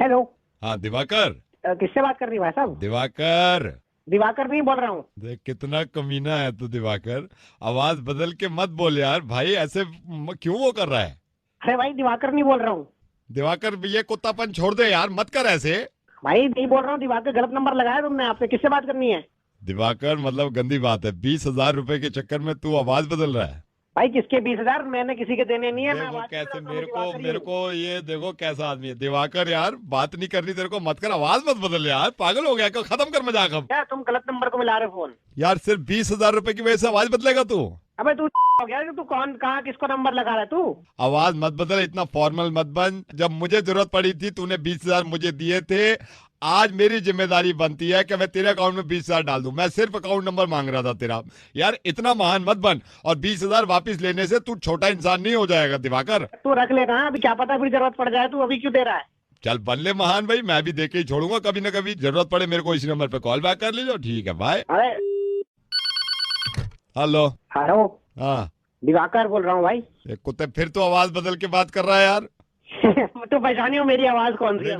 Hello. हाँ दिवाकर। किससे बात कर रही भाई साहब? दिवाकर दिवाकर नहीं बोल रहा हूँ। देख कितना कमीना है तू दिवाकर। आवाज बदल के मत बोल यार भाई, ऐसे क्यों वो कर रहा है? अरे भाई दिवाकर नहीं बोल रहा हूँ। दिवाकर ये कुत्तापन छोड़ दे यार, मत कर ऐसे। भाई नहीं बोल रहा हूँ, दिवाकर गलत नंबर लगाया तुमने। आपसे किससे बात करनी है? दिवाकर मतलब गंदी बात है, 20,000 रुपए के चक्कर में तू आवाज बदल रहा है। भाई किसके 20,000? मैंने किसी के देने नहीं है। मैं देखो आवाज कैसे बदल रहा हूँ, मेरे दिवाकर को ये देखो कैसा आदमी है दिवाकर। यार बात नहीं करनी तेरे को, मत कर, आवाज मत बदल यार, पागल हो गया क्या? खत्म कर मजाक अब। क्या तुम गलत नंबर को मिला रहे हो फोन? यार सिर्फ 20,000 रुपए की वजह से आवाज बदलेगा तू? अबे तू हो गया कि तू कौन कहाँ किसको नंबर लगा रहा है तू? आवाज मत बदल, इतना फॉर्मल मत बन। जब मुझे जरूरत पड़ी थी तूने 20,000 मुझे दिए थे। आज मेरी जिम्मेदारी बनती है कि मैं तेरे अकाउंट में 20,000 डाल दूं। मैं सिर्फ अकाउंट नंबर मांग रहा था तेरा। यार इतना महान मत बन, और 20,000 वापस लेने से तू छोटा इंसान नहीं हो जाएगा दिवाकर। तू रख लेना, अभी क्या पता फिर जरूरत पड़ जाए। तू अभी क्यों दे रहा है? चल बन ले महान भाई, मैं भी दे के ही छोड़ूंगा। कभी ना कभी जरूरत पड़े मेरे को इसी नंबर पे कॉल बैक कर लीजिए। ठीक है बाय। अरे हेलो। हेलो, हाँ दिवाकर बोल रहा हूँ भाई। एक कुत्ते फिर तो आवाज बदल के बात कर रहा है यार। तो पहचानी हो मेरी आवाज कौन सी है?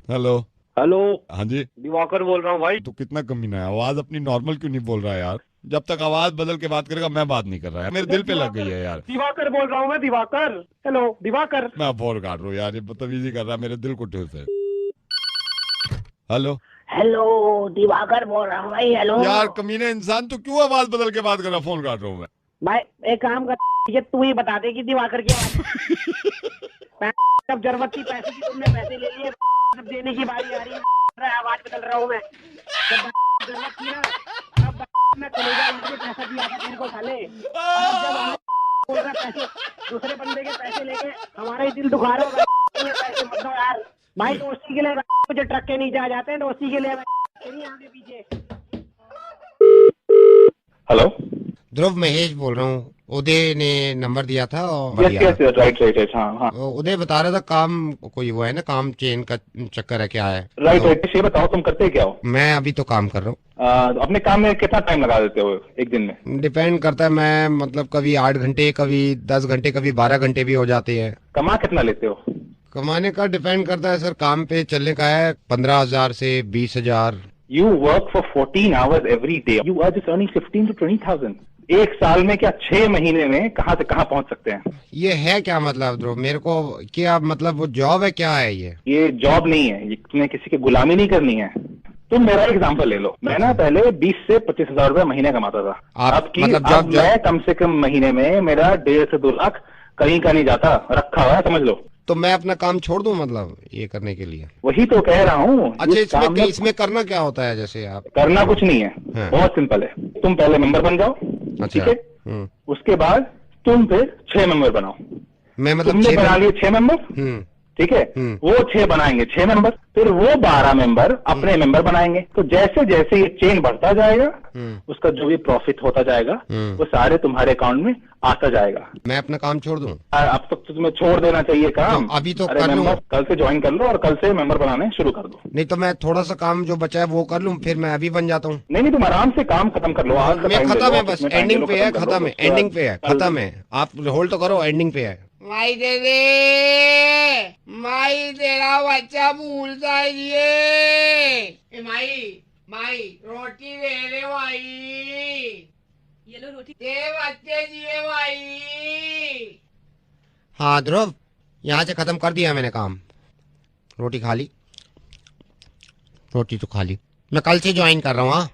हेलो। हेलो, हाँ जी। दिवाकर बोल रहा हूँ भाई। तो कितना कमीना है, आवाज अपनी नॉर्मल क्यों नहीं बोल रहा है यार? जब तक आवाज बदल के बात करेगा मैं बात नहीं कर रहा है, मेरे दिल पे लग गई है यार। दिवाकर बोल रहा हूँ मैं, दिवाकर। हेलो दिवाकर। मैं फोन काट रहा हूँ यार, ये बदतमीजी कर रहा है, मेरे दिल को ठेस है। हेलो। हेलो, दिवाकर बोल रहा हूँ भाई। हेलो यार कमीने इंसान, तू क्यों आवाज बदल के बात कर रहा? फोन काट रहा हूँ मैं। भाई, एक काम कर, ये तू ही बता दे कि दिवाकर की आवाज जब जरूरत थी पैसे की तुमने पैसे ले लिए, जब देने की बारी आ रही है आवाज बदल रहा हूँ मैं। जब जरूरत थी ना तब मैं कलेजा उठ के पैसा दिया था तेरे को साले। और अब जब हमें बोल रहा पैसे, दूसरे बंदे के पैसे लेके हमारा ही दिल दुखा रहा हो। पैसे मत दो यार भाई, दोस्ती के लिए मुझे ट्रक के नीचे आ जाते हैं, दोस्ती के लिए नहीं आगे पीछे। हेलो, ध्रुव महेश बोल रहा हूँ। उदय ने नंबर दिया था और yes yes right right right, हाँ हाँ उदय बता रहा था काम कोई वो है ना, काम चेन का चक्कर है, क्या है? राइट तो राइट। ये बताओ तुम करते क्या हो? मैं अभी तो काम कर रहा हूँ। अपने काम में कितना टाइम लगा देते हो एक दिन में? डिपेंड करता है, मैं मतलब कभी 8 घंटे, कभी 10 घंटे, कभी 12 घंटे भी हो जाते हैं। कमा कितना लेते हो? कमाने का डिपेंड करता है सर, काम पे चलने का है 15,000 से 20,000। You work for 14 hours every day, you are just earning 15 to 20,000। एक साल में क्या 6 महीने में कहाँ से कहाँ पहुँच सकते हैं? ये है क्या मतलब ध्रुव? मेरे को क्या मतलब, वो जॉब है क्या है ये जॉब नहीं है, ये तुम्हें किसी की गुलामी नहीं करनी है। तुम मेरा एग्जांपल ले लो, मैं ना पहले 20 से 25,000 रुपए महीने कमाता था। आप अब की मतलब अब मैं कम से कम महीने में मेरा 1.5 से 2 लाख कहीं का नहीं जाता, रखा हुआ है, समझ लो। तो मैं अपना काम छोड़ दूं मतलब ये करने के लिए? वही तो कह रहा हूँ। अच्छा, इसमें करना क्या होता है? जैसे आप करना कुछ नहीं है, हाँ। बहुत सिंपल है। तुम पहले मेंबर बन जाओ, अच्छा। ठीक है? उसके बाद तुम फिर 6 मेंबर बनाओ। मैं मतलब तुमने बना लिए 6 मेंबर, ठीक है? वो 6 बनाएंगे 6 मेंबर, फिर वो 12 मेंबर अपने मेंबर बनाएंगे। तो जैसे जैसे ये चेन बढ़ता जाएगा, उसका जो भी प्रॉफिट होता जाएगा वो सारे तुम्हारे अकाउंट में आता जाएगा। मैं अपना काम छोड़ दूं? अब तक तो तुम्हें छोड़ देना चाहिए काम। तो अभी तो अरे कर लूं। मेंबर कल से ज्वाइन कर लो और कल से मेंबर बनाने शुरू कर दो। नहीं तो मैं थोड़ा सा काम जो बचा है वो कर लूं, फिर मैं अभी बन जाता हूँ। नहीं, तुम आराम से काम खत्म कर लो। आज का मैं time ले खत्म लो, है, बस अपने time ले एंडिंग लो, पे है, खत्म कर खत्म लो। है, एंडिंग पे है, खत्म है। आप होल्ड तो करो, एंडिंग पे है। माई दे दे, माई तेरा बच्चा भूलता है ये। माई माई रोटी दे दे माई, ये लो रोटी। दे बच्चे दिए माई। हाँ ध्रुव, यहाँ से खत्म कर दिया मैंने काम। रोटी खा ली, रोटी तो खा ली। मैं कल से ज्वाइन कर रहा हूँ। हाँ,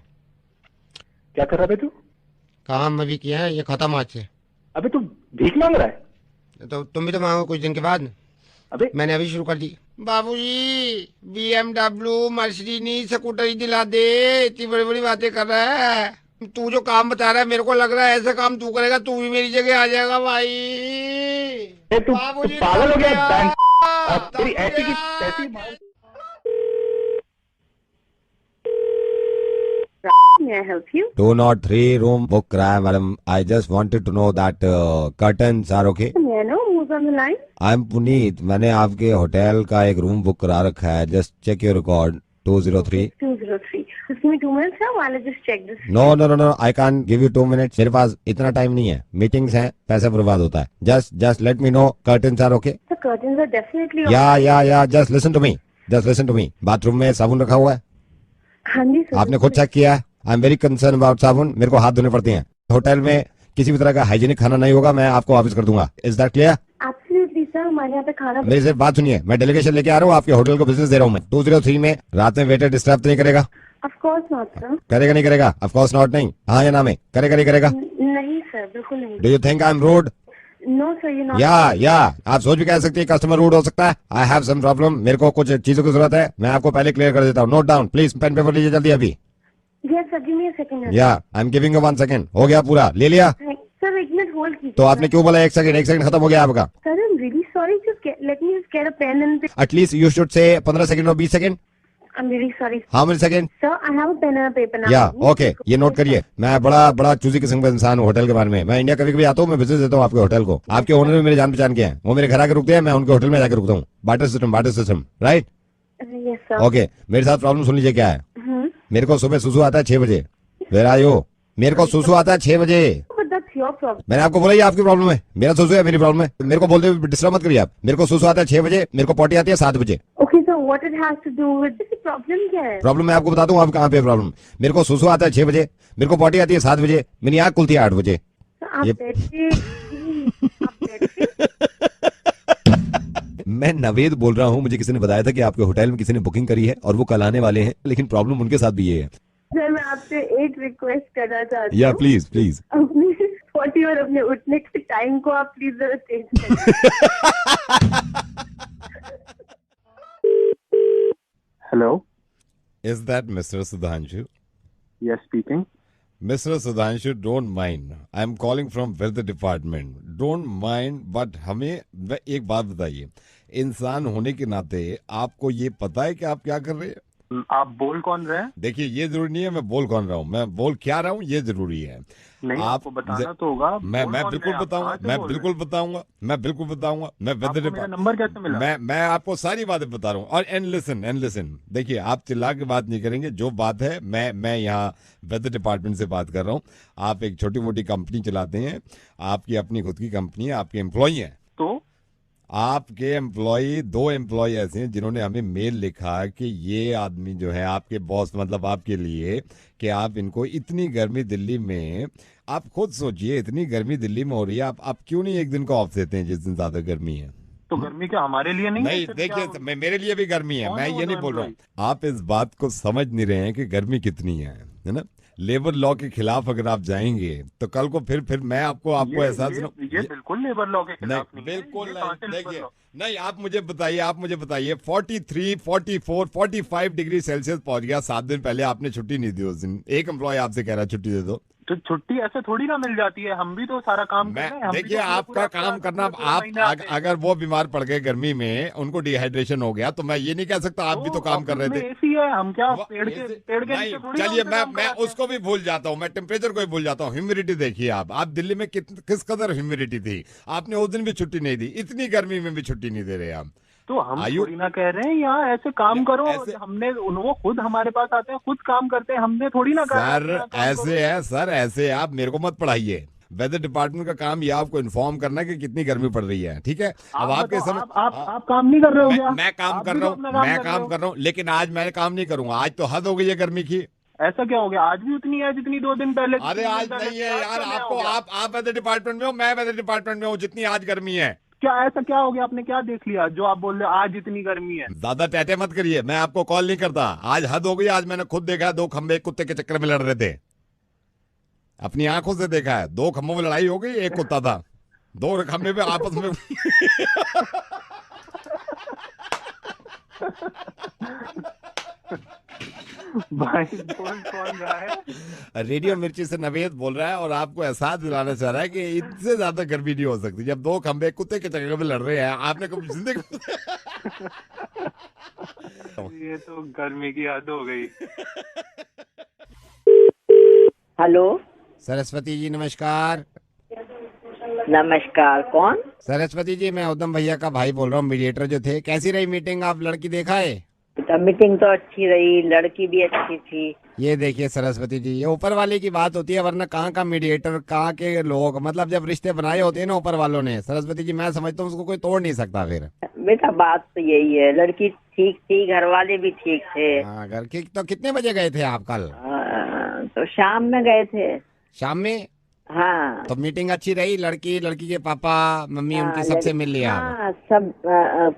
क्या कर रहा है तू? काम अभी किया है, ये खत्म आज से। अबे तू भीख मांग रहा है? तो तुम भी तो मांगो कुछ दिन के बाद। अबे मैंने अभी शुरू कर दी। बाबूजी BMW मर्सिडीज स्कूटर ही दिला दे, इतनी बड़ी बड़ी बातें कर रहा है। तू जो काम बता रहा है मेरे को लग रहा है ऐसा काम तू करेगा तू भी मेरी जगह आ जाएगा भाई। तू बाबूजी पागल हो गया? तब तेरी ऐसी की गया। तैसी May I help you? 203 room book कराया madam. I just wanted to know that curtains are okay. May I know who's on the line? I'm Puneet, मैंने आपके होटल का एक रूम बुक करा रखा है। Just check your record 203. 203. Just give me 2 minutes, sir, while I just check this. No no no no, I can't give you 2 minutes. मेरे पास इतना time नहीं है, मीटिंग्स हैं, पैसा बर्बाद होता है। Just let me know curtains are okay. The curtains are definitely on. या just listen to me bathroom में साबुन रखा हुआ है, हाँ जी सर। आपने खुद चेक किया है? I am very concern about साबुन, मेरे को हाथ धोने पड़ते हैं। होटल में किसी भी तरह का हाइजीनिक खाना नहीं होगा, मैं आपको वापस कर दूंगा। Is that clear? Absolutely sir, हमारे यहाँ पे खाना। मेरी सिर्फ बात सुनिए, मैं डेलीगेशन लेके आ रहा हूँ, आपके होटल को बिजनेस दे रहा हूँ मैं। 203 में रात में वेटर डिस्टर्ब तो नहीं करेगा? Of course not sir। करेगा नहीं करेगा? ऑफ कोर्स नॉट नहीं, हाँ या ना में, करेगा नहीं करेगा? नहीं सर, बिल्कुल नहीं। Do you think I am rude? No sir, you're not। या आप सोच भी कह सकते हैं कस्टमर रूड हो सकता है। आई हैव सम प्रॉब्लम, मेरे को कुछ चीजों की जरूरत है, मैं आपको पहले क्लियर कर देता हूँ। Note down please, pen paper लीजिए जल्दी अभी। Yes sir, give me a second। या I am giving you 1 second. हो गया पूरा, ले लिया? सर एक मिनट होल्ड कीजिए। तो आपने क्यों बोला 1 सेकंड खत्म हो गया आपका? Sir I am really sorry, just let me get a pen and. At least you should say 15 second और 20 second. I am really sorry how many second? Sir, I have a pen and paper now. या okay, ये note करिए, मैं बड़ा choosy किस्म का इंसान हूँ होटल के बारे में। मैं इंडिया कभी कभी आता हूँ, मैं बिजनेस देता हूँ आपके होटल को। आपके ओनर भी मेरे जान पहचान के हैं, वो मेरे घर आके रुकते हैं, मैं उनके होटल में जाकर रुकता हूँ। Barter system right? Yes sir. Okay, मेरे साथ प्रॉब्लम सुन लीजिए क्या है। मेरे को सुबह सुसु आता है 6 बजे। Where are you? मेरे को सुसु आता है 6 बजे। But that's your problem। मैंने आपको बोला ये आपकी प्रॉब्लम है, मेरा सुसु है मेरी प्रॉब्लम है। मेरे को बोलते हुए डिस्टर्ब मत करिए आप। मेरे को सुसु आता है 6 बजे, मेरे को पॉटी आती है 7 बजे। Okay sir, what it has to do with this problem क्या है? प्रॉब्लम मैं आपको बताता हूँ आप कहाँ पे प्रॉब्लम। मेरे को सुसु आता है 6 बजे, मेरे को पॉटी आती है 7 बजे, मेरी आँख खुलती है 8 बजे। आप ये- बैठिए। आप बैठिए। मैं नवेद बोल रहा हूँ, मुझे किसी ने बताया था कि आपके होटल में किसी ने बुकिंग करी है और वो कल आने वाले हैं, लेकिन प्रॉब्लम उनके साथ भी ये है। सर मैं आपसे एक रिक्वेस्ट करना चाहती या हूँ। Please please. अपनी 40 और अपने उठने के टाइम को आप प्लीज जरा चेंज करें। Hello, Is that Mr. Sudhanshu? Yes speaking. Mr. Sudhanshu, don't mind. I'm calling from weather department. Don't mind, but हमें एक बात बताइए, इंसान होने के नाते आपको ये पता है कि आप क्या कर रहे हैं? आप बोल कौन रहे हैं? देखिए, ये जरूरी नहीं है मैं बोल कौन रहा हूँ, मैं बोल क्या रहा हूँ ये जरूरी है। नहीं, आपको बताना तो होगा। मैं बोल कौन बिल्कुल रहे हैं? बताऊंगा, आप कहाँ से मैं बोल रहे बिल्कुल बताऊंगा, मैं बिल्कुल बताऊंगा। मैं वेदर आपको मेरा डिपार्टमेंट, नंबर कैसे मिला? मैं आपको सारी बातें बता रहा हूँ। और एंड लिसन, देखिए आप चिल्ला के बात नहीं करेंगे, जो बात है मैं यहाँ वेदर डिपार्टमेंट से बात कर रहा हूँ। आप एक छोटी मोटी कंपनी चलाते हैं, आपकी अपनी खुद की कंपनी है, आपके एम्प्लॉई हैं। तो आपके एम्प्लॉय, 2 एम्प्लॉय ऐसे हैं जिन्होंने हमें मेल लिखा कि ये आदमी जो है आपके बॉस, मतलब आपके लिए, कि आप इनको इतनी गर्मी दिल्ली में, आप खुद सोचिए इतनी गर्मी दिल्ली में हो रही है, आप क्यों नहीं एक दिन का ऑफ देते हैं जिस दिन ज्यादा गर्मी है? तो गर्मी क्या हमारे लिए नहीं है? नहीं फिर देखिए, क्या- मेरे लिए भी गर्मी है, कौन मैं है वो ये नहीं दो बोल रहा हूँ। आप इस बात को समझ नहीं रहे हैं कि गर्मी कितनी है ना? लेबर लॉ के खिलाफ अगर आप जाएंगे तो कल को फिर मैं आपको एहसास ये बिल्कुल लेबर लॉ के खिलाफ नहीं, नहीं है। बिल्कुल ये कहाँ से नहीं। लेबर देखिए, लॉ? नहीं, आप मुझे बताइए 43, 44, 45 डिग्री सेल्सियस पहुंच गया 7 दिन पहले, आपने छुट्टी नहीं दी उस दिन। एक एम्प्लॉय आपसे कह रहा है छुट्टी दे दो। तो छुट्टी ऐसे थोड़ी ना मिल जाती है, हम भी तो सारा काम कर रहे हैं। मैं हम भी देखिए, तो पूरा आपका पूरा काम करना, पूरा आप महीने आते हैं। अगर वो बीमार पड़ गए गर्मी में, उनको डिहाइड्रेशन हो गया, तो मैं ये नहीं कह सकता आप भी तो काम कर रहे थे। एसी है, हम क्या पेड़ के नहीं, नीचे थोड़ी ना चलिए उनसे मैं काम कराते हैं। उसको भी भूल जाता हूँ, मैं टेम्परेचर को भी भूल जाता हूँ। ह्यूमिडिटी देखिए आप दिल्ली में किस कदर ह्यूमिडिटी थी, आपने उस दिन भी छुट्टी नहीं दी, इतनी गर्मी में भी छुट्टी नहीं दे रहे आप। तो हम आयु- थोड़ी ना कह रहे हैं यहाँ ऐसे काम करो। ऐसे- हमने वो खुद हमारे पास आते हैं, खुद काम करते हैं, हमने थोड़ी ना कहा सर ऐसे है, सर ऐसे है, आप मेरे को मत पढ़ाइए। वेदर डिपार्टमेंट का काम ये आपको इन्फॉर्म करना है कि कितनी गर्मी पड़ रही है, ठीक है? अब आपके समय आप काम नहीं कर रहे हो क्या? मैं काम आप कर भी रहा तो हूँ, अपना मैं कर रहे काम हो। कर रहा हूँ, लेकिन आज मैं काम नहीं करूंगा। आज तो हद हो गई है गर्मी की। ऐसा क्या हो गया? आज भी उतनी है जितनी 2 दिन पहले। अरे आज नहीं है यार, आपको आप वेदर डिपार्टमेंट में हो, मैं वेदर डिपार्टमेंट में हूँ, जितनी आज गर्मी है। क्या ऐसा क्या हो गया? आपने क्या देख लिया जो आप बोल रहे हो आज इतनी गर्मी है? ज्यादा टैटे मत करिए, मैं आपको कॉल नहीं करता। आज हद हो गई, आज मैंने खुद देखा है 2 खंबे एक कुत्ते के चक्कर में लड़ रहे थे, अपनी आंखों से देखा है। 2 खंभों में लड़ाई हो गई, एक कुत्ता था, 2 खंबे पे आपस में। भाई बोल कौन रहा है? रेडियो मिर्ची से नवेद बोल रहा है, और आपको एहसास दिलाना चाह रहा है कि इससे ज्यादा गर्मी नहीं हो सकती जब 2 खंबे कुत्ते के चक्कर में लड़ रहे हैं। आपने कभी जिंदगी ये तो गर्मी की हद हो गई। हेलो, सरस्वती जी नमस्कार। नमस्कार। कौन? सरस्वती जी, मैं उद्धम भैया का भाई बोल रहा हूँ, मीडिएटर जो थे। कैसी रही मीटिंग? आप लड़की देखा है? बेटा बेटा मीटिंग तो अच्छी रही, लड़की भी अच्छी थी। ये देखिए सरस्वती जी, ये ऊपर वाले की बात होती है, वरना कहाँ का मीडिएटर, कहाँ के लोग, मतलब जब रिश्ते बनाए होते हैं ना ऊपर वालों ने, सरस्वती जी मैं समझता हूँ उसको कोई तोड़ नहीं सकता फिर। बेटा बात तो यही है, लड़की ठीक थी, घर वाले भी ठीक थे। हाँ, घर की तो कितने बजे गए थे आप कल? तो शाम में गए थे। शाम में? हाँ तो मीटिंग अच्छी रही, लड़की, लड़की के पापा मम्मी उनके सबसे मिल लिया आप? हाँ सब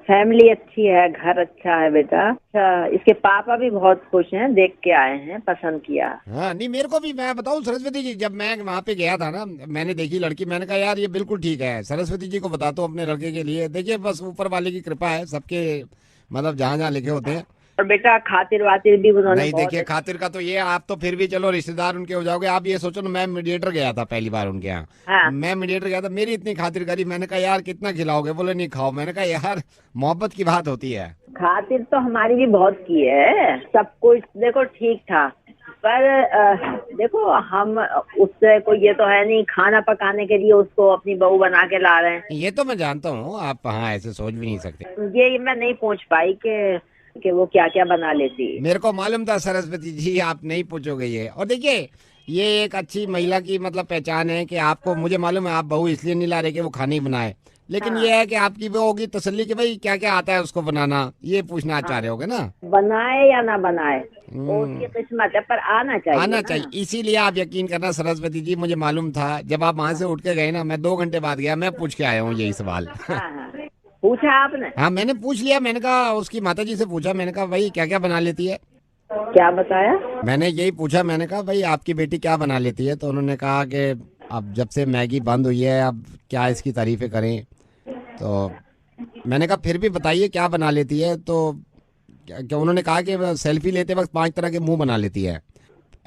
फैमिली अच्छी है, घर अच्छा है बेटा। अच्छा, इसके पापा भी बहुत खुश हैं, देख के आए हैं, पसंद किया। हाँ नहीं, मेरे को भी, मैं बताऊं सरस्वती जी, जब मैं वहाँ पे गया था ना, मैंने देखी लड़की, मैंने कहा यार ये बिल्कुल ठीक है। सरस्वती जी को बताता हूँ अपने लड़के के लिए, देखिए बस ऊपर वाले की कृपा है, सबके मतलब जहाँ जहाँ लिखे होते हैं। और बेटा खातिर वातिर भी उन्होंने नहीं बहुत देखिए, खातिर का तो ये, आप तो फिर भी चलो रिश्तेदार उनके हो जाओगे। आप ये सोचो ना, मैं मीडिएटर गया था पहली बार उनके यहाँ। हाँ। मैं मीडिएटर गया था, मेरी इतनी खातिर करी, मैंने कहा यार कितना खिलाओगे? बोले नहीं खाओ। मैंने कहा यार मोहब्बत की बात होती है। खातिर तो हमारी भी बहुत की है, सब कुछ देखो ठीक था, पर देखो हम उससे कोई ये तो है नहीं, खाना पकाने के लिए उसको अपनी बहू बना के ला रहे हैं। ये तो मैं जानता हूँ, आप हाँ ऐसे सोच भी नहीं सकते। ये मैं नहीं पूछ पाई कि वो क्या क्या बना लेती। मेरे को मालूम था सरस्वती जी आप नहीं पूछोगे ये। और देखिए ये एक अच्छी महिला की मतलब पहचान है कि आपको, मुझे मालूम है आप बहू इसलिए नहीं ला रहे कि वो खाना ही बनाए, लेकिन ये है कि आपकी वो होगी तसल्ली कि भाई क्या क्या आता है उसको बनाना, ये पूछना चाह रहे होगे ना। बनाए या ना बनाए वो उसकी किस्मत है, पर आना चाहिए, आना चाहिए। इसीलिए आप यकीन करना सरस्वती जी, मुझे मालूम था जब आप वहाँ से उठ के गए ना, मैं 2 घंटे बाद गया, मैं पूछ के आया हूँ यही सवाल। हाँ, पूछा आपने? हाँ मैंने पूछ लिया, मैंने कहा उसकी माता जी से पूछा, मैंने कहा भाई क्या क्या बना लेती है? क्या बताया? मैंने यही पूछा, मैंने कहा भाई आपकी बेटी क्या बना लेती है? तो उन्होंने कहा कि अब जब से मैगी बंद हुई है अब क्या इसकी तारीफें करें। तो मैंने कहा फिर भी बताइए क्या बना लेती है? तो क्या उन्होंने कहा कि सेल्फी लेते वक्त 5 तरह के मुंह बना लेती है।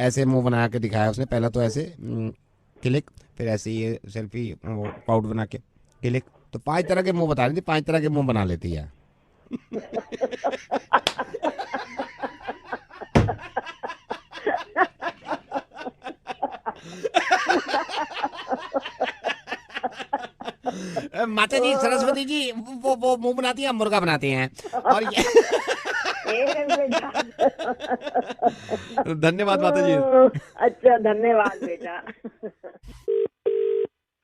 ऐसे मुंह बना के दिखाया उसने, पहला तो ऐसे क्लिक, फिर ऐसे ये सेल्फी पाउट बना के क्लिक, तो 5 तरह के मुंह बता रही थी, 5 तरह के मुंह बना लेती है। माता जी, सरस्वती जी वो मुंह बनाती है, हम मुर्गा बनाते हैं। और ये धन्यवाद माता जी। अच्छा धन्यवाद बेटा।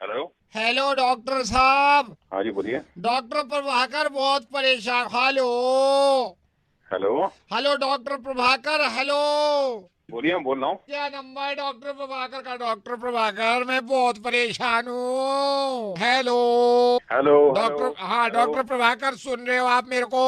हेलो। हेलो डॉक्टर साहब। हाँ जी बोलिए। डॉक्टर प्रभाकर बहुत परेशान। Hello hello. Hello doctor Prabhakar, hello बोलिए, मैं बोल रहा हूँ। क्या नंबर है डॉक्टर प्रभाकर का? डॉक्टर प्रभाकर मैं बहुत परेशान हूँ। Hello hello. डॉक्टर, हाँ डॉक्टर प्रभाकर सुन रहे हो आप मेरे को?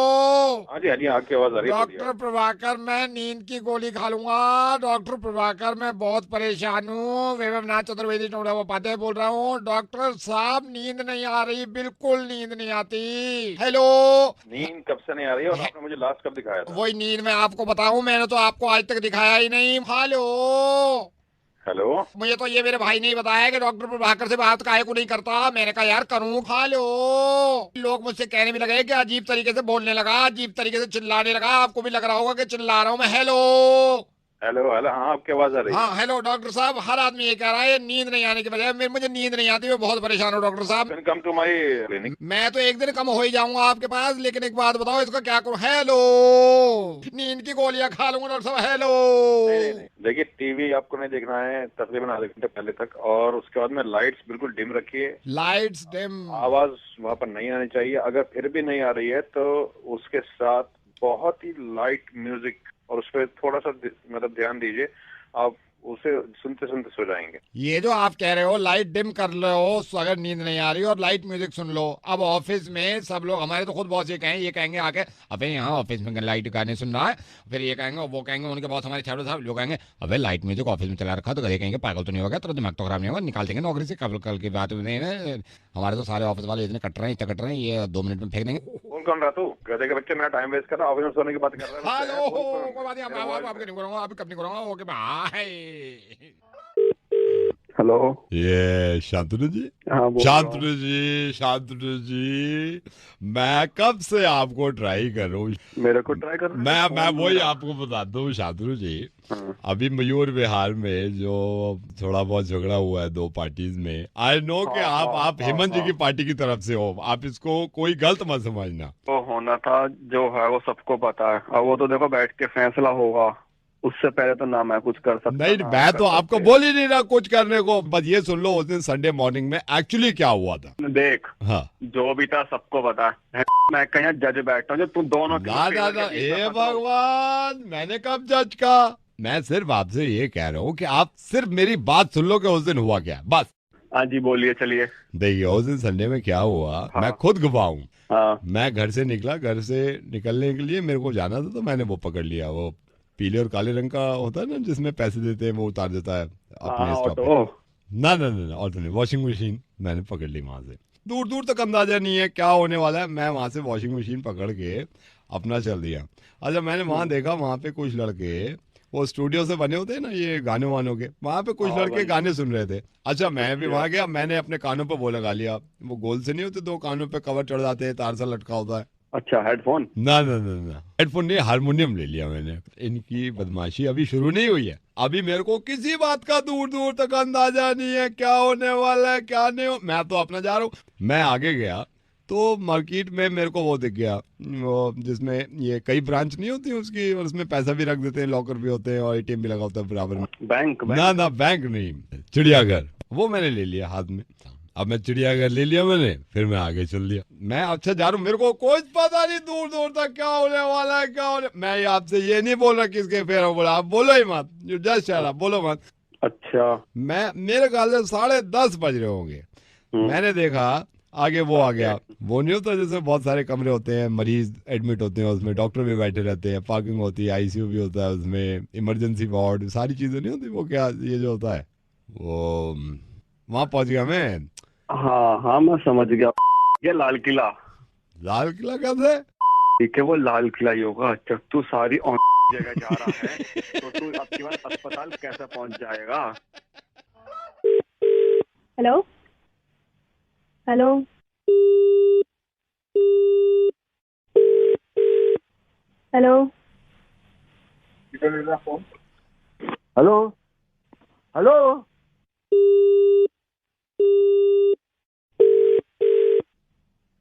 हाँ जी हाँ जी, आपकी आवाज आ रही है। डॉक्टर प्रभाकर मैं नींद की गोली खा लूंगा। डॉक्टर प्रभाकर मैं बहुत परेशान हूँ। वैभवनाथ चतुर्वेदी टोड़ा उपाध्याय बोल रहा हूँ। डॉक्टर साहब नींद नहीं आ रही, बिल्कुल नींद नहीं आती। हेलो। नींद कब से नहीं आ रही है और आपने मुझे लास्ट कब दिखाया था? वही नींद मैं आपको बताऊं, मैंने तो आपको आज तक दिखाया ही नहीं। Hello hello. मुझे तो ये मेरे भाई ने बताया कि डॉक्टर प्रभाकर से बात काहे को नहीं करता। मैंने कहा यार करूं। हेलो लोग मुझसे कहने भी लगे कि अजीब तरीके से बोलने लगा, अजीब तरीके से चिल्लाने लगा। आपको भी लग रहा होगा कि चिल्ला रहा हूं मैं। Hello hello. हेलो। हाँ आपकी आवाज आ रही है। हाँ हेलो डॉक्टर साहब, हर आदमी ये कह रहा है नींद नहीं आने की वजह मुझे नींद नहीं आती, मैं बहुत परेशान हूँ डॉक्टर साहब। Come to my clinic. मैं तो एक दिन कम हो ही जाऊंगा आपके पास, लेकिन एक बात बताओ इसका क्या करूं? हेलो नींद की गोलियां खा लूंगा डॉक्टर साहब। हेलो देखिए टीवी आपको नहीं देखना है तकरीबन आधे घंटे पहले तक, और उसके बाद में लाइट्स बिल्कुल डिम रखिए। Lights dim. आवाज वहाँ पर नहीं आनी चाहिए। अगर फिर भी नहीं आ रही है तो उसके साथ बहुत ही लाइट म्यूजिक, और उस पर थोड़ा सा मतलब ध्यान दीजिए, आप उसे सुनते सुनते सो जाएंगे। ये जो आप कह रहे हो लाइट डिम कर लो अगर नींद नहीं आ रही, और लाइट म्यूजिक सुन लो। अब ऑफिस में सब लोग, हमारे तो खुद बॉस ये कहेंगे आके, अबे यहाँ ऑफिस में लाइट गाने सुन रहा है, फिर ये कहेंगे वो कहेंगे, उनके बॉस हमारे छात्र साहब लोग कहेंगे अबे लाइट म्यूजिक ऑफिस में चला रखा, तो गधे कहेंगे पागल तो नहीं होगा, तेरा दिमाग तो खराब नहीं होगा, निकाल देंगे नौकरी से। कल की बात नहीं, हमारे तो सारे ऑफिस वाले इतने कट रहे हैं, ये 2 मिनट में फेंक देंगे। कौन कौन रहा तू? गधे के बच्चे मेरा टाइम वेस्ट कर रहा, ऑफिस में सोने की बात कर रहा है। हेलो कोई बात नहीं, आपके नहीं करूंगा, अभी कब नहीं करूंगा। Okay bye. हेलो। ये शांतनु जी। हाँ बोल रहा हूँ। शांतनु जी, मैं कब से आपको ट्राई कर रहा हूँ। मेरे को ट्राई कर रहे मैं हो? वही आपको बताता हूँ शांतनु जी। हाँ। अभी मयूर विहार में जो थोड़ा बहुत झगड़ा हुआ है दो पार्टीज में, आई नो कि आप हेमंत जी की पार्टी की तरफ से हो, आप इसको कोई गलत मत समझना। वो होना था जो है वो सबको पता है। अब वो तो देखो बैठ के फैसला होगा, उससे पहले तो ना मैं कुछ कर सकता नहीं, ना मैं आप तो कर आपको सकते। बोल ही नहीं रहा कुछ करने को। बस ये सुन लो उस दिन संडे मॉर्निंग में एक्चुअली क्या हुआ था। देख, हाँ, जो भी था सबको पता है। मैं कहीं जज बैठा हूँ जो तुम दोनों के ना ना फेवर ना, के बीच में ए फंस रहा हूँ। भगवान, मैंने कब जज का। मैं सिर्फ आपसे ये कह रहा हूँ कि आप सिर्फ मेरी बात सुन लो कि उस दिन हुआ क्या, बस। हाँ जी बोलिए, चलिए। देखिए उस दिन संडे में क्या हुआ, हाँ। मैं खुद गवाह हूँ। हाँ मैं घर से निकला, घर से निकलने के लिए मेरे को जाना था, तो मैंने वो पकड़ लिया, वो पीले और काले रंग का होता है ना जिसमें पैसे देते हैं, वो उतार देता है अपने हाँ, स्टॉप पे। ऑटो। ना ना ना ना, और तो नहीं, वॉशिंग मशीन मैंने पकड़ ली वहां से। दूर दूर तक अंदाजा नहीं है क्या होने वाला है, मैं वहां से वॉशिंग मशीन पकड़ के अपना चल दिया। अच्छा, मैंने वहां देखा, वहां पे कुछ लड़के, वो स्टूडियो से बने होते हैं ना ये गाने वानों के, वहां पे कुछ हाँ, लड़के बने। गाने सुन रहे थे। अच्छा, मैं भी अच्छा। वहां गया, मैंने अपने कानों पे वो लगा लिया, वो गोल से नहीं होते, दो कानों पे कवर चढ़ जाते हैं, तार सा लटका होता है। अच्छा, हेडफोन। ना ना ना ना, हेडफोन नहीं, हारमोनियम ले लिया मैंने। इनकी बदमाशी अभी शुरू नहीं हुई है, अभी मेरे को किसी बात का दूर दूर तक अंदाजा नहीं है क्या होने वाला है क्या नहीं हो। मैं तो अपना जा रहा हूँ। मैं आगे गया तो मार्केट में मेरे को वो दिख गया, वो जिसमें ये कई ब्रांच नहीं होती उसकी, और उसमें पैसा भी रख देते हैं, लॉकर भी होते हैं और एटीएम भी लगा होता है बराबर में। बैंक ना ना, बैंक नहीं, चिड़ियाघर। वो मैंने ले लिया हाथ में। अब मैं चिड़ियाघर ले लिया मैंने, फिर मैं आगे चल दिया। मैं अच्छा जा रहा हूँ, मेरे को कुछ पता नहीं दूर दूर तक क्या होने वाला है क्या होने। मैं आपसे ये नहीं बोल रहा किसके फेरा बोला, आप बोलो ही मत, यू जस्ट शट अप, बोलो मत। अच्छा। मैं, मेरे ख्याल से 10:30 बज रहे होंगे। मैंने देखा आगे वो आ गया, वो नहीं होता जैसे बहुत सारे कमरे होते हैं, मरीज एडमिट होते हैं, उसमें डॉक्टर भी बैठे रहते हैं, पार्किंग होती है, आईसीयू भी होता है उसमें, इमरजेंसी वार्ड, सारी चीजें नहीं होती, वो क्या ये जो होता है वो, वहां पहुंच गया मैं। हाँ हाँ, मैं समझ गया। ये लाल किला। लाल किला कब है? ठीक है, वो लाल किला ही होगा। जब तू सारी जगह जा रहा है तो तू आपके बाद अस्पताल कैसे पहुंच जाएगा? Hello hello hello hello hello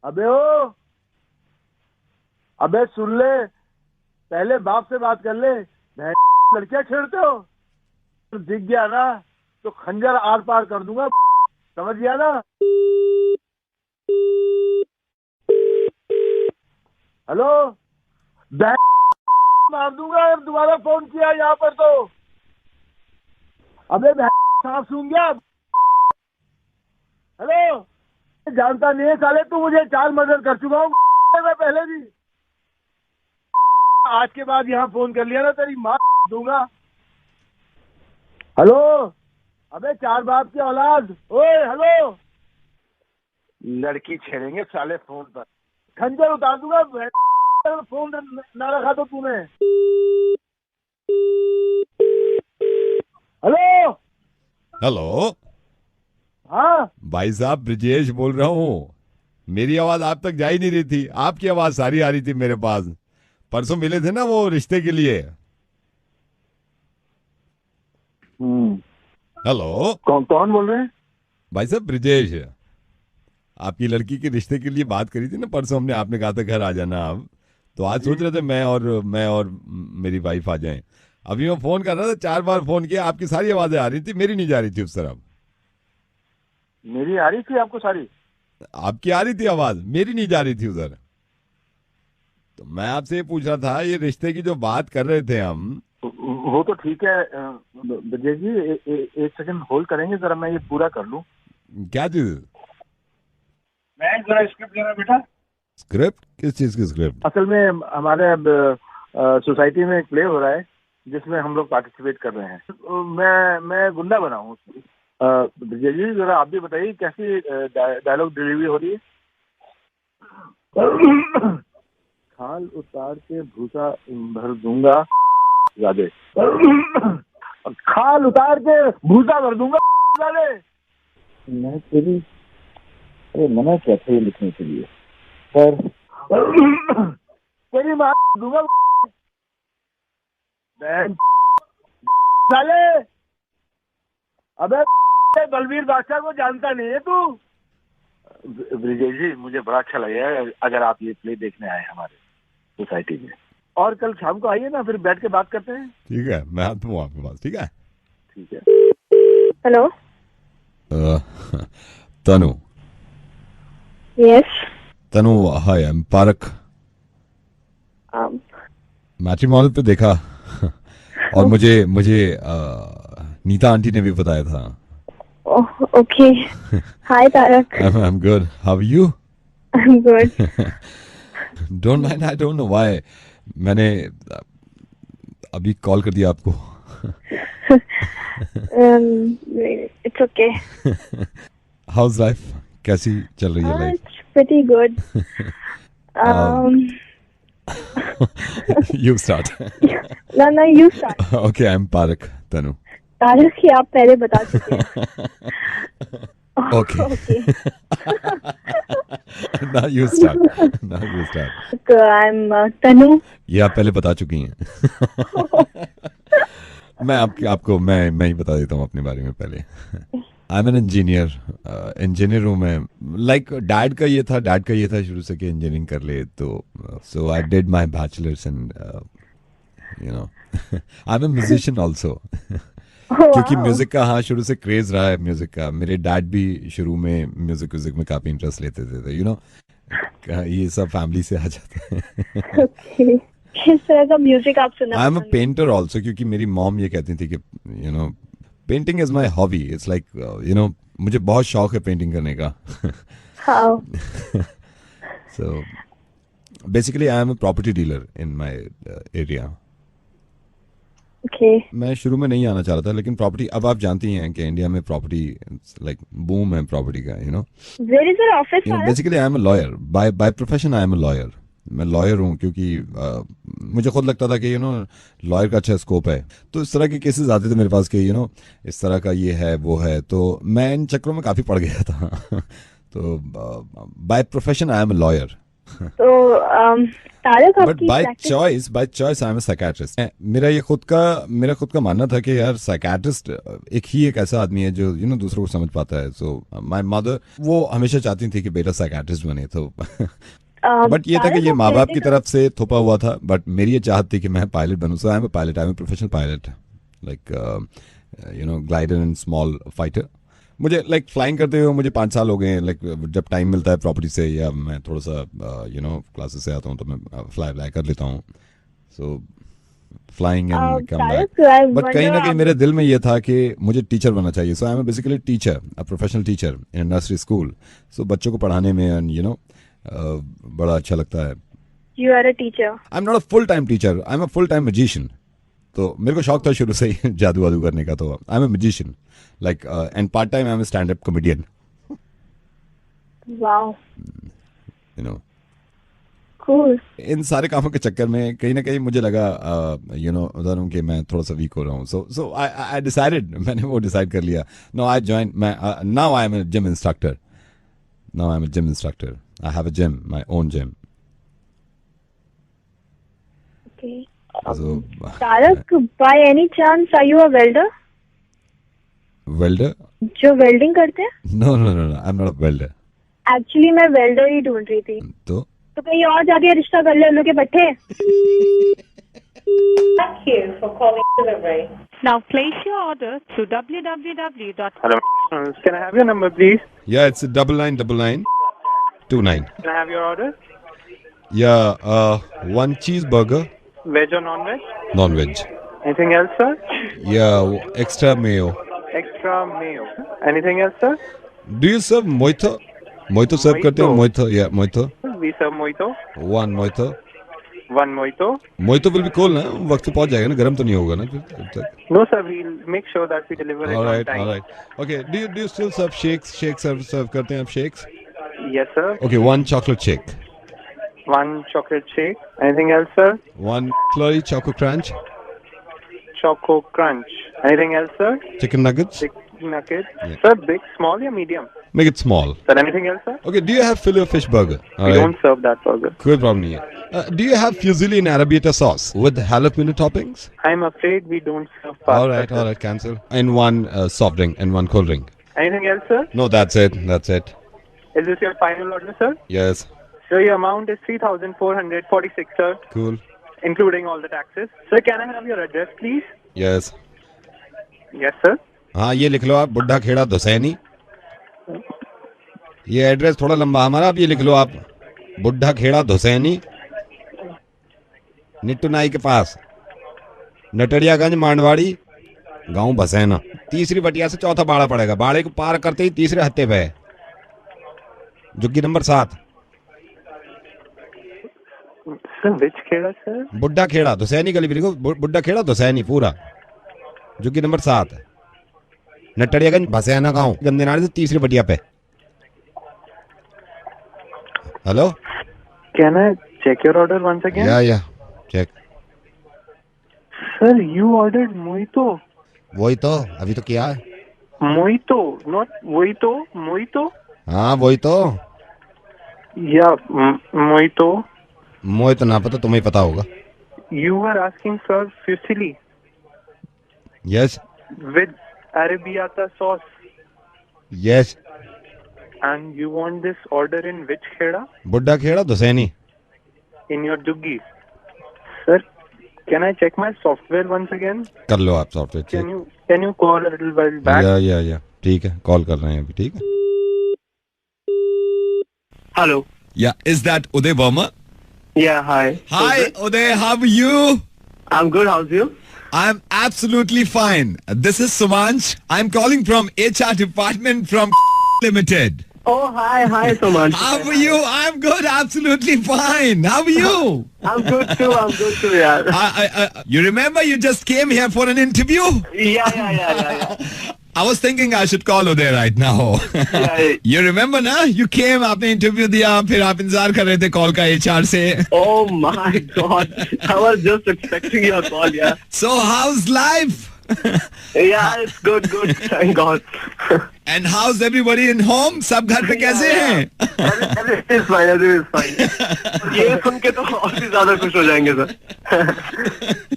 अबे ओ, अबे सुन ले, पहले बाप से बात कर ले। लड़कियां छेड़ते हो, दिख गया ना तो खंजर आर पार कर दूंगा, समझ गया ना। हेलो, मार दूंगा अब दोबारा फोन किया यहाँ पर तो। अबे सांप सूंघ गया। हेलो, जानता नहीं है साले, तू मुझे 4 मर्डर कर चुका हूँ मैं पहले भी। आज के बाद यहाँ फोन कर लिया ना तेरी माँ दूंगा। हेलो, अबे 4 बाप की औलाद, ओए हेलो। लड़की छेड़ेंगे साले फोन पर, खंजर उतार दूंगा फोन ना रखा तो तूने। हेलो हेलो, हाँ भाई साहब ब्रिजेश बोल रहा हूँ। मेरी आवाज आप तक जा ही नहीं रही थी, आपकी आवाज सारी आ रही थी मेरे पास। परसों मिले थे ना वो रिश्ते के लिए। हेलो, कौन बोल रहे हैं? भाई साहब ब्रिजेश, आपकी लड़की के रिश्ते के लिए बात करी थी ना परसों हमने, आपने कहा था घर आ जाना आप, तो आज सोच रहे थे मैं और मेरी वाइफ आ जाएं। अभी मैं फोन कर रहा था, 4 बार फोन किया, आपकी सारी आवाजें आ रही थी, मेरी नहीं जा रही थी उस तरफ। मेरी आ रही थी आपको सारी? आपकी आ रही थी आवाज, मेरी नहीं जा रही थी उधर। तो मैं आपसे ये पूछ रहा था, ये रिश्ते की जो बात कर रहे थे हम, वो तो ठीक है विजय जी, एक सेकंड होल्ड करेंगे जरा, मैं ये पूरा कर लूं। क्या चीज? मैं जरा स्क्रिप्ट लेना बेटा। स्क्रिप्ट? किस चीज की स्क्रिप्ट? असल में हमारे सोसाइटी में एक प्ले हो रहा है जिसमें हम लोग पार्टिसिपेट कर रहे हैं। मैं गुंडा बना हूँ उसमें। विजय जी जरा आप भी बताइए कैसी डायलॉग डिलीवरी हो रही है। खाल उतार के भूसा भर दूंगा, यादे। खाल उतार के भूसा भर दूंगा। वाले। मैं तेरी अरे मना किया था ये लिखने के लिए पर तेरी माँ दूंगा बहन साले। अबे बलवीर बादशाह को जानता नहीं है तू? ब्रिजेश जी मुझे बड़ा अच्छा लगेगा अगर आप ये प्ले देखने आए हमारे सोसाइटी में। और कल शाम को आइए ना, फिर बैठ के बात करते हैं। ठीक है, मैं आता हूँ आपके पास। ठीक है। ठीक है। Hello. Tanu. Yes. Tanu, hi, I am park. Matrimonial पे देखा और मुझे नीता आंटी ने भी बताया था। Okay. Hi Tarak. I'm good. How are you? I'm good. Don't mind. I don't know why. मैंने अभी कॉल कर दिया आपको। It's okay. How's life? कैसी चल रही है life? It's pretty good. You start. No, you start. Okay, I'm Parak, Tanu. Tarak ही आप पहले बता चुके हैं। Okay. Okay. Now you start. Now you start. I'm Tanu. ये आप पहले बता चुकी हैं। मैं ही बता देता हूँ अपने बारे में पहले। I am an engineer. Engineer हूँ मैं। लाइक डैड का ये था शुरू से कि इंजीनियरिंग कर ले, तो so I did my bachelors and you know I am a musician also. क्योंकि म्यूजिक का शुरू से क्रेज रहा है म्यूजिक का। मेरे डैड भी शुरू में म्यूजिक में काफी इंटरेस्ट लेते थे, यू नो ये सब फैमिली से आ जाता है। Okay. किस तरह का म्यूजिक आप सुना? आई एम अ पेंटर ऑल्सो, क्योंकि मेरी मॉम ये कहती थी कि you know painting is my hobby. It's like you no मुझे बहुत शौक है पेंटिंग करने का। How? So basically I am a property dealer in my area. Okay. मैं शुरू में नहीं आना चाह रहा था, लेकिन प्रॉपर्टी अब आप जानती हैं कि इंडिया में प्रॉपर्टी लाइक बूम है प्रॉपर्टी का, you know. Where is your office? Basically I am a lawyer bye profession. I am a lawyer. मैं लॉयर हूँ क्योंकि मुझे खुद लगता था कि यू नो लॉयर का अच्छा स्कोप है, तो इस तरह के केसेस आते थे मेरे पास कि यू नो इस तरह का ये है वो है, तो मैं इन चक्रों में काफी पड़ गया था। तो by profession I am a lawyer. तो तारक बट आपकी by practice- choice I am a psychiatrist. मेरा खुद का मानना था कि यार साइकियाट्रिस्ट एक ऐसा आदमी है जो यू नो दूसरों को समझ पाता है। सो माय मदर वो हमेशा चाहती थी कि बेटा साइकियाट्रिस्ट बने, तो बट ये था कि ये माँ बाप की तरफ से थोपा हुआ था। बट मेरी ये चाहत थी कि मैं पायलट बनूं। So I am a pilot. I am a professional pilot, like you know glider and small fighter. मुझे लाइक फ्लाइंग करते हुए मुझे 5 साल हो गए हैं। लाइक जब टाइम मिलता है प्रॉपर्टी से या मैं थोड़ा सा यू नो क्लासेस से आता हूँ तो मैं फ्लाई कर लेता हूँ। सो flying and come back. But कहीं ना कहीं मेरे दिल में ये था कि मुझे टीचर बनना चाहिए। So I am basically teacher, a professional teacher in nursery school. So बच्चों को पढ़ाने में एंड यू नो बड़ा अच्छा लगता है। You are a teacher. I am not a full time teacher, I am a full time magician. तो मेरे को शौक था शुरू से ही जादू वादू करने का, तो आई am a magician like and part time I am a stand up comedian. Wow. You know Cool. इन सारे कामों के चक्कर में कहीं ना कहीं मुझे लगा यू नो उधर हूँ कि मैं थोड़ा सा वीक हो रहा हूँ। सो आई डिसाइडेड, मैंने वो डिसाइड कर लिया। Now I join now I am a gym instructor. Now I am a gym instructor. I have a gym, my own gym. Okay. So, Tarak, by any chance are you a welder? welder? जो welding करते हैं? No, I'm not a welder. Actually मैं welder ही ढूंढ रही थी। तो कहीं और जाके रिश्ता कर ले उन लोग के पट्टे। Thank you for calling delivery. Now place your order through www. Hello. Can I have your number, please? yeah, it's 999929. Can I have your order? Yeah, one cheeseburger, Veg or non-veg? non-veg. Anything else, sir? Yeah, extra mayo. Extra mayo. Anything else, sir? Do you serve mojito? Mojito serve करते हो? Mojito, yeah, mojito. We serve mojito. One mojito. One mojito. Mojito will be cold ना? वक्त पे पहुंच जाएगा ना? गर्म तो नहीं होगा ना फिर तब तक? No, sir. We'll make sure that we deliver it on time. All right. Okay. Do you still serve shakes? Shakes serve करते हैं आप shakes? Yes, sir. Okay, one chocolate shake. One chocolate shake. Anything else, sir? One flurry choco crunch. Choco crunch. Anything else, sir? Chicken nuggets. Nugget. Sir, big, small or medium? Make it small. Sir, anything else, sir? Okay, do you have filet fish burger? We don't serve that burger. कोई problem नहीं है. Do you have fusilli in arrabbiata sauce with jalapeno toppings? I'm afraid we don't serve pasta. All right, cancel. And one soft drink and one cold drink. Anything else, sir? No, that's it. Is this your final order, sir? Yes. So your amount is 3,446, sir, Cool. including all the taxes. Sir, can I have your address, please? Yes. Yes, sir. हाँ ये लिख लो आप, बुड्ढा खेड़ा धुसैनी. ये address थोड़ा लंबा हमारा, आप ये लिख लो आप, बुड्ढा खेड़ा धुसैनी, निट्टू नाई के पास, नटड़ियागंज मांडवाड़ी, गांव बसैना. तीसरी बटिया से चौथा बाड़ा पड़ेगा. बाड़े को पार करते ही तीसरे हत्ते पे है, झुग्गी number 7. Sir, which kheda, sir? बुड्ढा खेड़ा धुसैनी गली भी लिखो, बुड्ढा खेड़ा धुसैनी पूरा, झुग्गी नंबर 7, नटड़ियागंज बसैना गांव, गंदे नाले से तीसरी बटिया पे. Hello. Can I check your order once again? या check. Sir, you ordered mojito. वही तो अभी तो किया है. Mojito, not mojito. Mojito? हाँ वही तो. Yeah, mojito. मोहित तो ना पता, तुम्हें पता होगा. You were asking for fusilli. Yes. With arrabbiata sauce. Yes. And you want this order in which kheda? बुड्ढा Kheda धुसैनी. In your juggi. Sir, can I check my software once again? कर लो आप software check. Can you call a little while back? या ठीक है, call कर रहे हैं अभी. ठीक है. Hello. Yeah, is that Uday Verma? Yeah, hi. Hi Uday, how are you? I'm good. How's you? I'm absolutely fine. This is Sumanch. I'm calling from HR department from Limited. Oh, hi, Suman. How are you? I'm good, absolutely fine. How are you? I'm good too, yeah. You remember you just came here for an interview? Yeah. I was thinking I should call Uday right now. Yeah. You remember ना? You came, आपने interview दिया, फिर आप इंतजार कर रहे थे call का HR से. Oh my God. I was just expecting your call, yeah. So how's life? Yeah, it's good. Thank God. And how's everybody in home? सब घर पे कैसे हैं? Everything is fine. ये सुन के तो और भी ज़्यादा खुश हो जाएंगे sir.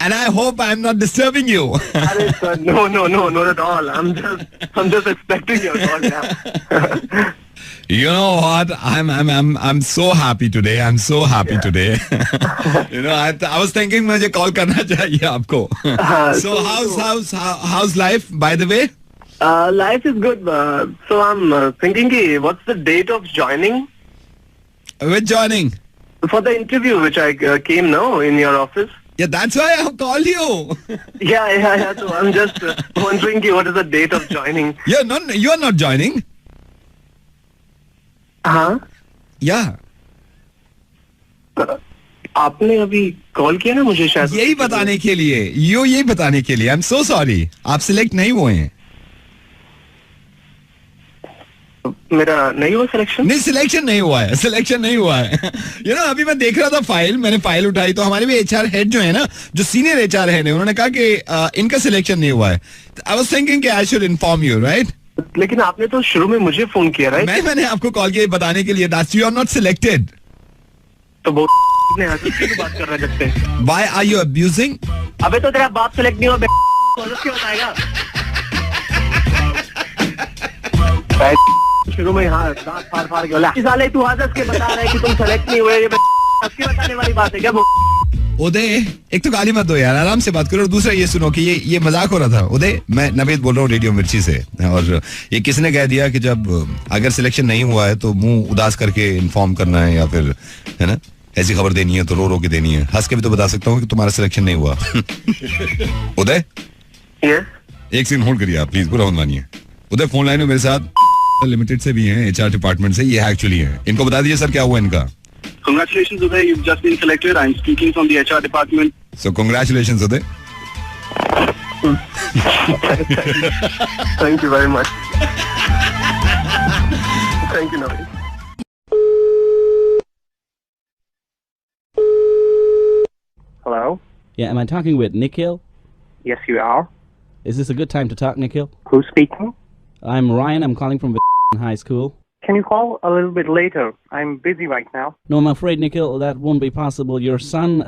And I hope I'm not disturbing you. अरे sir, no, not at all. I'm just expecting your call. Yeah. You know what? I'm so happy today. I'm so happy today. You know, I was thinking मुझे call करना चाहिए आपको. So how's life? By the way. Life is good. So I'm thinking, what's the date of joining? With joining? For the interview which I came now in your office. Yeah, that's why I called you. Yeah. So I'm just wondering, what is the date of joining? You're not joining. हाँ. Yeah. आपने अभी call किया ना मुझे शायद. यही बताने के लिए. I'm so sorry. आप सिलेक्ट नहीं हुए हैं. मेरा नहीं हुआ सिलेक्शन. नहीं, सिलेक्शन नहीं हुआ है. You know, अभी मैं देख रहा था मैंने फाइल उठाई तो हमारे भी HR हेड जो है ना, जो सीनियर HR हेड है, उन्होंने कहा कि इनका सिलेक्शन नहीं हुआ है. I was thinking कि I should inform you, right? लेकिन आपने तो शुरू में मुझे फोन किया, राइट? मैंने आपको कॉल किया बताने के लिए that you are not selected. तो बहुत बात कर रहे लगते हैं. Why are you abusing? अबे तो तेरा बाप सेलेक्ट नहीं हुआ, क्यों बताएगा? शुरू में हाँ दांत फाड़ के बोला साले तू हंस के बता रहा है कि तुम सेलेक्ट नहीं हुए. ये बताने वाली बात है क्या? उदय, एक तो गाली मत दो यार, आराम से बात करो. और दूसरा ये सुनो कि ये मजाक हो रहा था. उदय, मैं नवेद बोल रहा हूँ रेडियो मिर्ची से. और ये किसने कह दिया कि जब अगर सिलेक्शन नहीं हुआ है तो मुंह उदास करके इन्फॉर्म करना है, या फिर है ना ऐसी खबर देनी है तो रो के देनी है. हंस के भी तो बता सकता हूँ कि तुम्हारा सिलेक्शन नहीं हुआ. उदय, एक सेकंड होल्ड करिए आप प्लीज, बुरा मत मानिए. उदय फोन लाइन में मेरे साथ लिमिटेड से भी हैं, HR डिपार्टमेंट से. ये एक्चुअली है, इनको बता दीजिए सर क्या हुआ इनका. Congratulations, Uday. You've just been selected. I'm speaking from the HR department. So congratulations, Uday. Thank you very much. Thank you, Naveen. Hello? Yeah, am I talking with Nikhil? Yes, you are. Is this a good time to talk, Nikhil? Who's speaking? I'm Ryan. I'm calling from high school. Can you call a little bit later? I'm busy right now. No, I'm afraid, Nikhil, that won't be possible. Your son,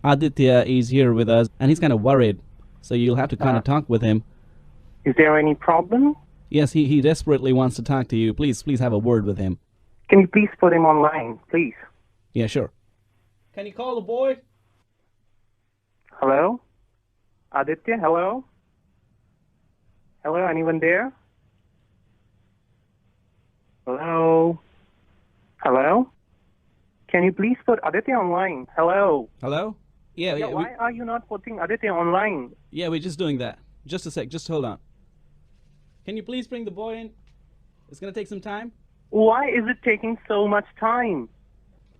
Aditya, is here with us, and he's kind of worried. So you'll have to kind of talk with him. Is there any problem? Yes, he desperately wants to talk to you. Please have a word with him. Can you please put him online, please? Yeah, sure. Can you call the boy? Hello? Aditya, hello? Hello, anyone there? Hello? Hello? Can you please put Aditya online? Hello? Hello? Yeah, why are you not putting Aditya online? Yeah, we're just doing that. Just a sec. Just hold on. Can you please bring the boy in? It's going to take some time. Why is it taking so much time?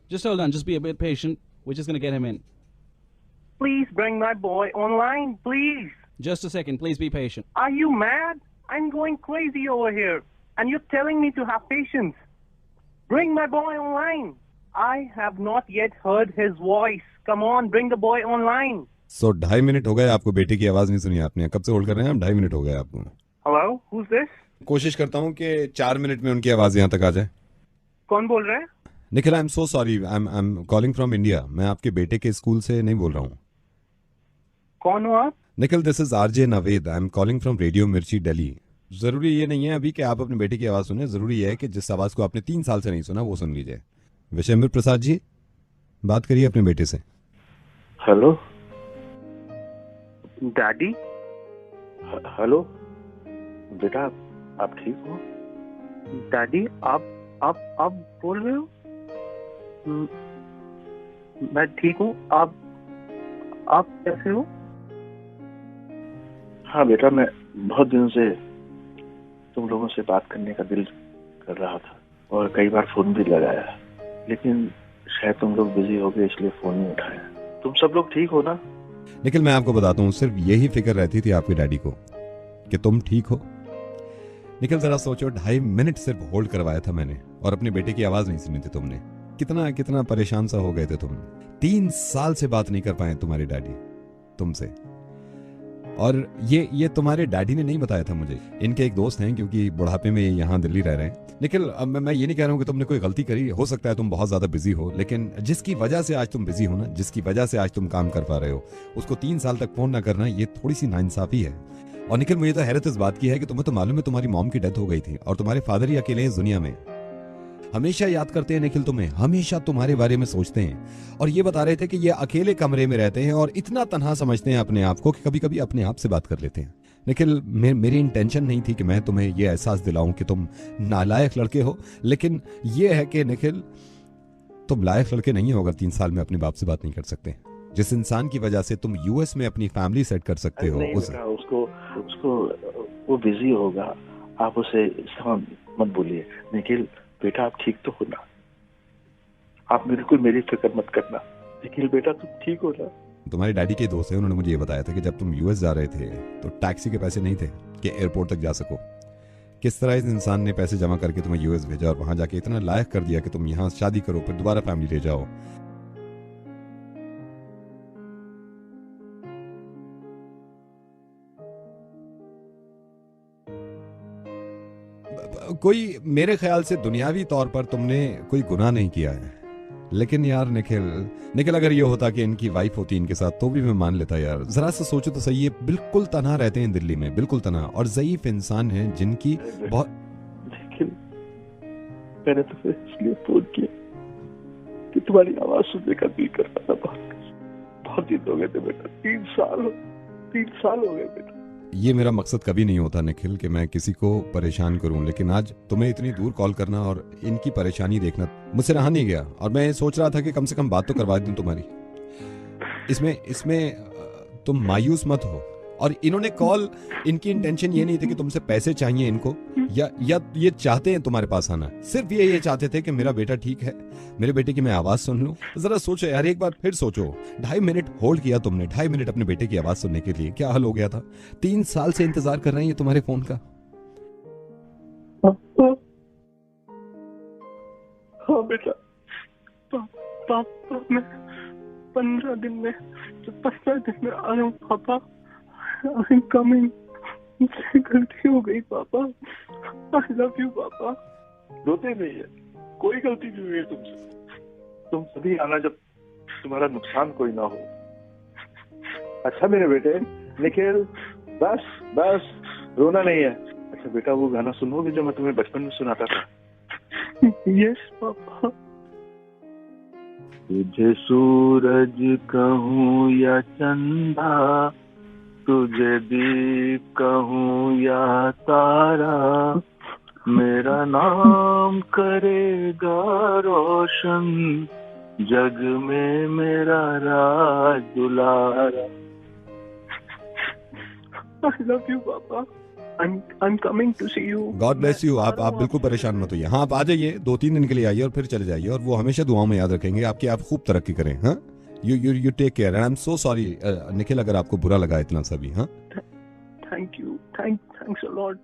Just hold on. Just be a bit patient. We're just going to get him in. Please bring my boy online, please. Just a second. Please be patient. Are you mad? I'm going crazy over here. And you're telling me to have patience. Bring my boy online. I have not yet heard his voice. Come on, bring the boy online. So 2.5 minute हो गए आपको बेटे की आवाज नहीं सुनी आपने. कब से होल्ड कर रहे हैं आप? 2.5 मिनट हो गए आपको. Hello, who's this? कोशिश करता हूँ कि 4 मिनट में उनकी आवाज यहाँ तक आ जाए. कौन बोल रहा है? निखिल, आई am so sorry. I am calling from India. मैं आपके बेटे के स्कूल से नहीं बोल रहा हूँ. कौन हो आप? Nikhil, this is RJ Naved. I am calling from radio मिर्ची दिल्ली. जरूरी ये नहीं है अभी कि आप अपने बेटे की आवाज सुने. जरूरी है कि जिस आवाज को आपने 3 साल से नहीं सुना वो सुन लीजिए. विशेंद्र प्रसाद जी, बात करिए अपने बेटे से. Hello daddy. हेलो बेटा, आप ठीक हो? डैडी, आप बोल रहे हो? मैं ठीक हूँ. आप कैसे हो? हाँ बेटा, मैं बहुत दिनों से तुम लोगों से बात करने का दिल कर रहा था और कई बार फोन भी लगाया, लेकिन शायद तुम लोग बिजी हो गए इसलिए फोन नहीं उठाया. तुम सब लोग ठीक हो ना? निखिल, मैं आपको बताता हूँ, सिर्फ यही फिक्र रहती थी आपके डैडी को कि तुम ठीक हो. निखिल, जरा सोचो, 2.5 मिनट सिर्फ होल्ड करवाया था मैंने और अपने बेटे की आवाज नहीं सुनी थी तुमने. कितना परेशान सा हो गए थे तुम. 3 साल से बात नहीं कर पाए तुम्हारे डैडी तुमसे. और ये तुम्हारे डैडी ने नहीं बताया था मुझे. इनके एक दोस्त हैं, क्योंकि बुढ़ापे में यहाँ दिल्ली रह रहे हैं. निखिल, अब मैं ये नहीं कह रहा हूँ कि तुमने कोई गलती करी. हो सकता है तुम बहुत ज्यादा बिजी हो, लेकिन जिसकी वजह से आज तुम बिजी हो ना, जिसकी वजह से आज तुम काम कर पा रहे हो, उसको 3 साल तक फोन ना करना, ये थोड़ी सी नाइंसाफी है. और निखिल, मुझे तो हैरत इस बात की है कि तुम्हें तो मालूम है तुम्हारी मॉम की डेथ हो गई थी और तुम्हारे फादर ही अकेले हैं इस दुनिया में. हमेशा याद करते हैं निखिल तुम्हें, हमेशा तुम्हारे बारे में सोचते हैं. और ये बता रहे थे कि ये अकेले कमरे में रहते हैं और इतना तन्हा समझते हैं अपने आप को कि कभी कभी अपने आप से बात कर लेते हैं. निखिल, मेरी इंटेंशन नहीं थी कि मैं तुम्हें ये एहसास दिलाऊं कि तुम नालायक लड़के हो, लेकिन ये है कि निखिल, तुम लायक लड़के नहीं हो अगर 3 साल में अपने बाप से बात नहीं कर सकते. जिस इंसान की वजह से तुम यूएस में अपनी फैमिली सेट कर सकते हो, उसको वो बिजी होगा. आप उसे मत बोलिए. निखिल बेटा, आप ठीक तो हो ना? आप बिल्कुल मेरी फिक्र मत करना. निखिल बेटा, तुम ठीक हो ना? तुम्हारे डैडी के दोस्त हैं, उन्होंने मुझे ये बताया था कि जब तुम यूएस जा रहे थे तो टैक्सी के पैसे नहीं थे कि एयरपोर्ट तक जा सको. किस तरह इस इंसान ने पैसे जमा करके तुम्हें यूएस भेजा और वहां जाके इतना लायक कर दिया कि तुम यहाँ शादी करो, फिर दोबारा फैमिली ले जाओ. कोई मेरे ख्याल से दुनियावी तौर पर तुमने कोई गुनाह नहीं किया है. लेकिन यार निखिल, अगर ये होता कि इनकी वाइफ होती इनके साथ तो भी मैं मान लेता यार. जरा सा सोचो तो सही, ये बिल्कुल तन्हा रहते हैं दिल्ली में, बिल्कुल तन्हा और ज़ईफ इंसान हैं जिनकी बहुत. निखिल, मैंने तो फिर इसलिए फोन किया कि तुम्हारी आवाज सुनने का दिल कर रहा था. बहुत दिन हो गए थे बेटा. 3 साल हो गए बेटा. ये मेरा मकसद कभी नहीं होता निखिल कि मैं किसी को परेशान करूं, लेकिन आज तुम्हें इतनी दूर कॉल करना और इनकी परेशानी देखना मुझसे रहा नहीं गया. और मैं सोच रहा था कि कम से कम बात तो करवा दूं तुम्हारी. इसमें तुम मायूस मत हो. और इन्होंने कॉल, इनकी इंटेंशन ये नहीं थी कि तुमसे पैसे चाहिए इनको या ये चाहते हैं तुम्हारे पास आना. सिर्फ ये चाहते थे कि मेरा बेटा ठीक है, मेरे बेटे की मैं आवाज सुन लूं. जरा सोचो यार, एक बार फिर सोचो. 2.5 मिनट होल्ड किया तुमने, 2.5 मिनट अपने बेटे की आवाज सुनने के लिए. क्या हाल हो गया था? 3 साल से इंतजार कर रहे हैं ये तुम्हारे फोन का. हाँ बेटा, पापा, मैं 15 दिन में आ रहा हूँ. पापा, I'm coming. मुझसे गलती हो गई पापा। आई लव यू पापा। रोते नहीं है, कोई गलती नहीं हुई है तुमसे। तुम सभी आना जब तुम्हारा नुकसान कोई ना हो। अच्छा मेरे बेटे निखिल, बस बस रोना नहीं है। अच्छा बेटा वो गाना सुनोगे जो मैं तुम्हें बचपन में सुनाता था? Yes papa. तुझे सूरज कहूँ या चंदा, तुझे दीप कहूँ या तारा, मेरा नाम करेगा रोशन, जग में मेरा राज दुलारा। I love you, Papa. I'm coming to see you. God bless you. आप बिल्कुल परेशान मत होइए। हाँ आप आ जाइए, 2-3 दिन के लिए आइए और फिर चले जाइए, और वो हमेशा दुआओं में याद रखेंगे आपकी। आप खूब तरक्की करें। हाँ you take care and I am so sorry Nikhil अगर आपको बुरा लगा इतना सभी। हाँ thank you, thanks a lot.